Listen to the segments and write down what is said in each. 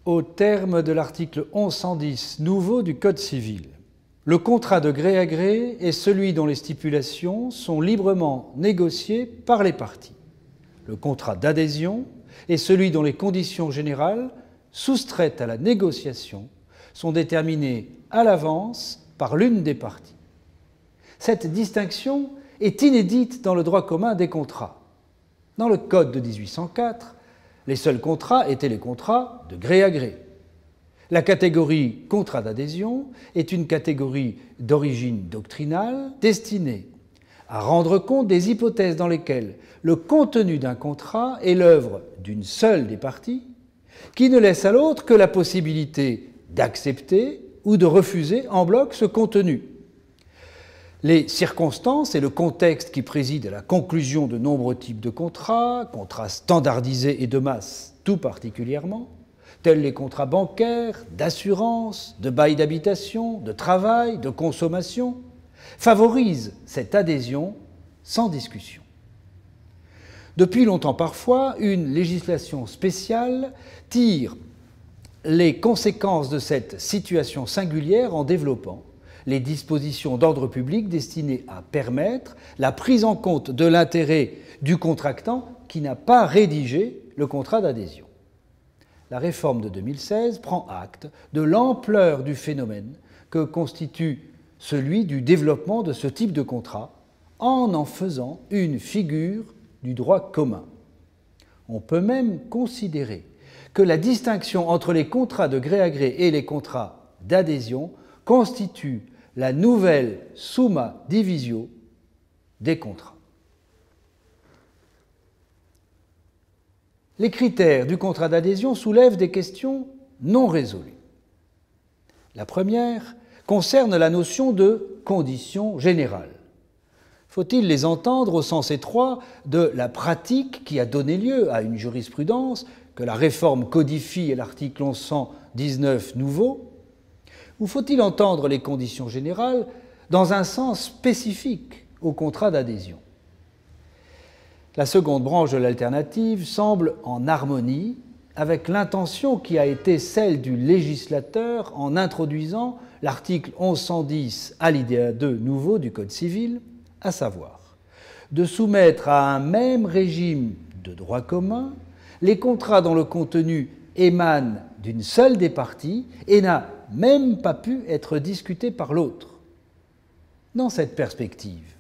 au terme de l'article 1110 nouveau du Code civil. Le contrat de gré à gré est celui dont les stipulations sont librement négociées par les parties. Le contrat d'adhésion est celui dont les conditions générales, soustraites à la négociation, sont déterminées à l'avance par l'une des parties. Cette distinction est inédite dans le droit commun des contrats. Dans le Code de 1804, les seuls contrats étaient les contrats de gré à gré. La catégorie contrat d'adhésion est une catégorie d'origine doctrinale destinée à rendre compte des hypothèses dans lesquelles le contenu d'un contrat est l'œuvre d'une seule des parties, qui ne laisse à l'autre que la possibilité d'accepter ou de refuser en bloc ce contenu. Les circonstances et le contexte qui président à la conclusion de nombreux types de contrats standardisés et de masse tout particulièrement, tels les contrats bancaires, d'assurance, de bail d'habitation, de travail, de consommation, favorisent cette adhésion sans discussion. Depuis longtemps parfois, une législation spéciale tire les conséquences de cette situation singulière en développant les dispositions d'ordre public destinées à permettre la prise en compte de l'intérêt du contractant qui n'a pas rédigé le contrat d'adhésion. La réforme de 2016 prend acte de l'ampleur du phénomène que constitue celui du développement de ce type de contrat en faisant une figure du droit commun. On peut même considérer que la distinction entre les contrats de gré à gré et les contrats d'adhésion constitue la nouvelle summa divisio des contrats. Les critères du contrat d'adhésion soulèvent des questions non résolues. La première concerne la notion de conditions générales. Faut-il les entendre au sens étroit de la pratique qui a donné lieu à une jurisprudence que la réforme codifie à l'article 1119 nouveau, ou faut-il entendre les conditions générales dans un sens spécifique au contrat d'adhésion? La seconde branche de l'alternative semble en harmonie avec l'intention qui a été celle du législateur en introduisant l'article 1110 alinéa 2 nouveau du Code civil, à savoir de soumettre à un même régime de droit commun les contrats dont le contenu émane d'une seule des parties et n'a même pas pu être discuté par l'autre. Dans cette perspective,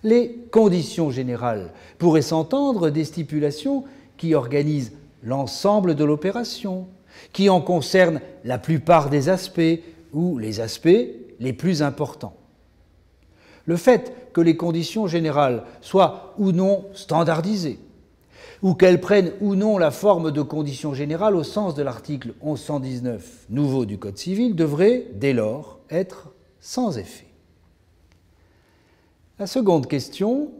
les conditions générales pourraient s'entendre des stipulations qui organisent l'ensemble de l'opération, qui en concernent la plupart des aspects ou les aspects les plus importants. Le fait que les conditions générales soient ou non standardisées, ou qu'elles prennent ou non la forme de conditions générales au sens de l'article 1119 nouveau du Code civil, devrait dès lors être sans effet. La seconde question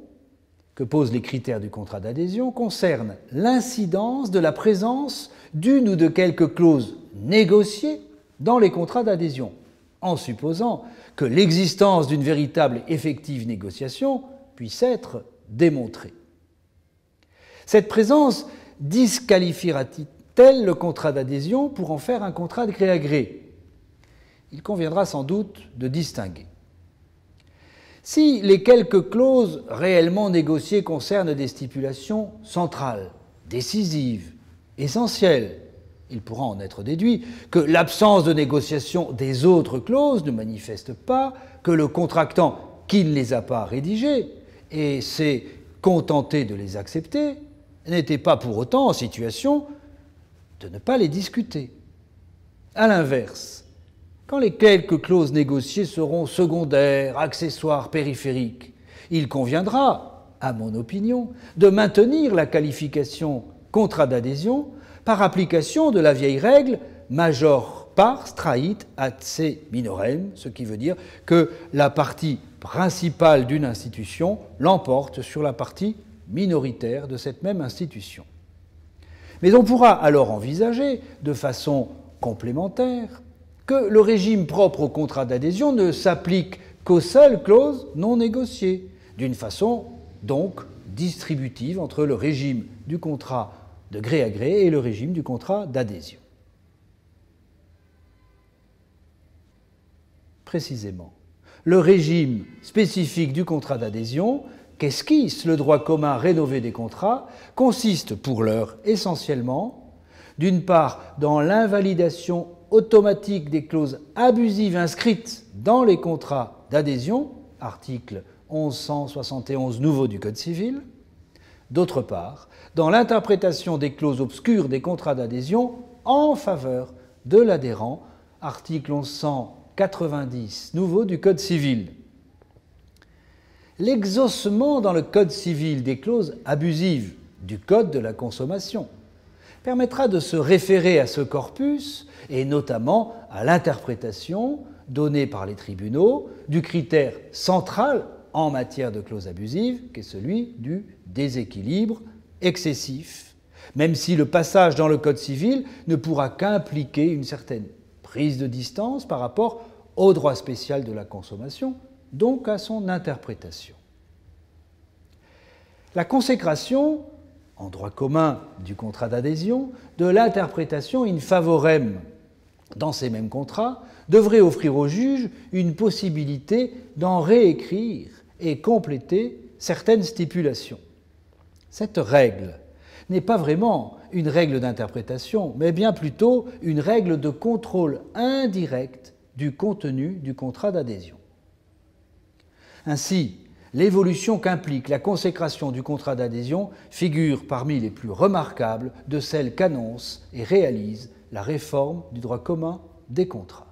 que posent les critères du contrat d'adhésion concerne l'incidence de la présence d'une ou de quelques clauses négociées dans les contrats d'adhésion, en supposant que l'existence d'une véritable et effective négociation puisse être démontrée. Cette présence disqualifiera-t-elle le contrat d'adhésion pour en faire un contrat de gré à gré? Il conviendra sans doute de distinguer. Si les quelques clauses réellement négociées concernent des stipulations centrales, décisives, essentielles, il pourra en être déduit que l'absence de négociation des autres clauses ne manifeste pas que le contractant qui ne les a pas rédigées et s'est contenté de les accepter n'était pas pour autant en situation de ne pas les discuter. À l'inverse, quand les quelques clauses négociées seront secondaires, accessoires, périphériques, il conviendra, à mon opinion, de maintenir la qualification contrat d'adhésion par application de la vieille règle major pars trahit ad se minorem, ce qui veut dire que la partie principale d'une institution l'emporte sur la partie minoritaire de cette même institution. Mais on pourra alors envisager, de façon complémentaire, que le régime propre au contrat d'adhésion ne s'applique qu'aux seules clauses non négociées, d'une façon donc distributive entre le régime du contrat de gré à gré et le régime du contrat d'adhésion. Précisément, le régime spécifique du contrat d'adhésion qu'esquisse le droit commun rénové des contrats consiste pour l'heure essentiellement, d'une part, dans l'invalidation automatique des clauses abusives inscrites dans les contrats d'adhésion, article 1171 nouveau du Code civil, d'autre part, dans l'interprétation des clauses obscures des contrats d'adhésion en faveur de l'adhérent, article 1190 nouveau du Code civil. L'exhaussement dans le Code civil des clauses abusives du Code de la consommation permettra de se référer à ce corpus et notamment à l'interprétation donnée par les tribunaux du critère central en matière de clauses abusives, qui est celui du déséquilibre excessif, même si le passage dans le Code civil ne pourra qu'impliquer une certaine prise de distance par rapport au droit spécial de la consommation, donc à son interprétation. La consécration, en droit commun du contrat d'adhésion, de l'interprétation in favorem dans ces mêmes contrats devrait offrir au juge une possibilité d'en réécrire et compléter certaines stipulations. Cette règle n'est pas vraiment une règle d'interprétation, mais bien plutôt une règle de contrôle indirect du contenu du contrat d'adhésion. Ainsi, l'évolution qu'implique la consécration du contrat d'adhésion figure parmi les plus remarquables de celles qu'annonce et réalise la réforme du droit commun des contrats.